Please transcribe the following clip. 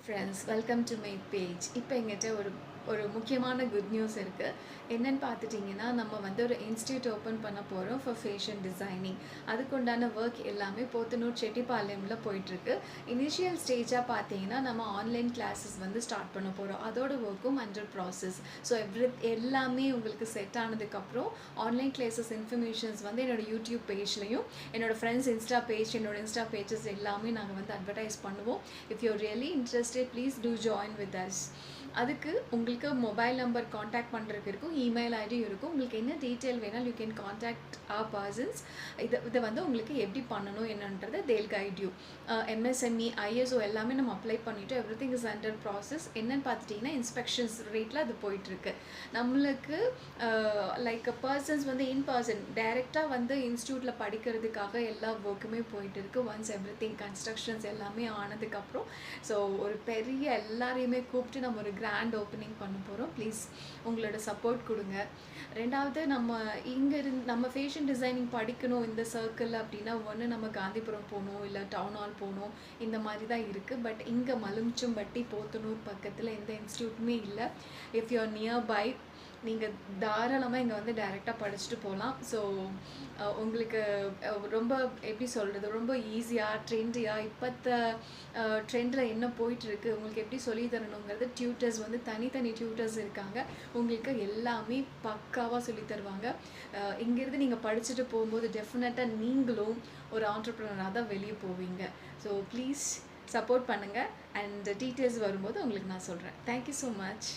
Friends, welcome to my page. இப்போ எங்கிட்ட ஒரு முக்கியமான குட் நியூஸ் இருக்குது. என்னென்னு பார்த்துட்டிங்கன்னா, நம்ம வந்து ஒரு இன்ஸ்டியூட் ஓப்பன் பண்ண போகிறோம் ஃபார் ஃபேஷன் டிசைனிங். அதுக்குண்டான ஒர்க் எல்லாமே போத்தனூர் செட்டிப்பாளையமில் போயிட்டுருக்கு. இனிஷியல் ஸ்டேஜாக பார்த்தீங்கன்னா, நம்ம ஆன்லைன் கிளாஸஸ் வந்து ஸ்டார்ட் பண்ண போகிறோம். அதோட ஒர்க்கும் அண்டர் ப்ராசஸ். ஸோ எல்லாமே உங்களுக்கு செட் ஆனதுக்கப்புறம் ஆன்லைன் கிளாஸஸ் இன்ஃபர்மேஷன்ஸ் வந்து என்னோடய யூடியூப் பேஜ்லையும், என்னோடய ஃப்ரெண்ட்ஸ் இன்ஸ்டா பேஜ், என்னோடய இன்ஸ்டா பேஜஸ் எல்லாமே நாங்கள் வந்து அட்வர்டைஸ் பண்ணுவோம். If you really interested, please do join with us. அதுக்கு உங்களுக்கு மொபைல் நம்பர் காண்டாக்ட் பண்ணுறதுக்கு இருக்கும், இமெயில் ஐடி இருக்கும். உங்களுக்கு என்ன டீட்டெயில் வேணாலும் you can contact our persons. இதை வந்து உங்களுக்கு எப்படி பண்ணணும் என்னன்றது தேல் கைட் யூ. எம்எஸ்எம்இ, ஐஎஸ்ஓ எல்லாமே நம்ம அப்ளை பண்ணிவிட்டு every thing is under process. என்னென்னு பார்த்துட்டிங்கன்னா, இன்ஸ்பெக்ஷன்ஸ் ரேட்டில் அது போயிட்டுருக்கு. நம்மளுக்கு லைக் பர்சன்ஸ் வந்து இன் பர்சன் டைரெக்டாக வந்து இன்ஸ்டியூட்டில் படிக்கிறதுக்காக எல்லா ஒர்க்குமே போயிட்டு இருக்குது. ஒன்ஸ் எவ்ரி திங் கன்ஸ்ட்ரக்ஷன்ஸ் எல்லாமே ஆனதுக்கப்புறம் ஸோ ஒரு பெரிய எல்லாரையுமே கூப்பிட்டு நம்ம ஒரு கிராண்ட் ஓப்பனிங் பண்ண போகிறோம். ப்ளீஸ் உங்களோட சப்போர்ட் கொடுங்க. ரெண்டாவது, நம்ம ஃபேஷன் டிசைனிங் படிக்கணும் இந்த சர்க்கிள் அப்படின்னா, ஒன்று நம்ம காந்திபுரம் போகணும், இல்லை டவுன் ஹால் போகணும், இந்த மாதிரி தான் இருக்குது. பட் இங்கே மலுமிச்சம்பட்டி, போத்தனூர் பக்கத்தில் எந்த இன்ஸ்டியூட்டுமே இல்லை. If you are nearby, நீங்கள் தாராளமாக இங்கே வந்து டைரெக்டாக படிச்சுட்டு போகலாம். ஸோ உங்களுக்கு ரொம்ப எப்படி சொல்கிறது, ரொம்ப ஈஸியாக ட்ரெண்டியாக இப்போத்த ட்ரெண்டில் என்ன போயிட்டுருக்கு, உங்களுக்கு எப்படி சொல்லி தரணுங்கிறது டியூட்டர்ஸ் வந்து தனித்தனி டியூட்டர்ஸ் இருக்காங்க. உங்களுக்கு எல்லாமே பக்காவாக சொல்லி தருவாங்க. இங்கேருந்து நீங்கள் படிச்சுட்டு போகும்போது டெஃபினட்டாக நீங்களும் ஒரு ஆண்டர்ப்ரனராக தான் வெளியே போவீங்க. ஸோ ப்ளீஸ் சப்போர்ட் பண்ணுங்கள். அண்ட் டீட்டெயில்ஸ் வரும்போது உங்களுக்கு நான் சொல்கிறேன். Thank you so much.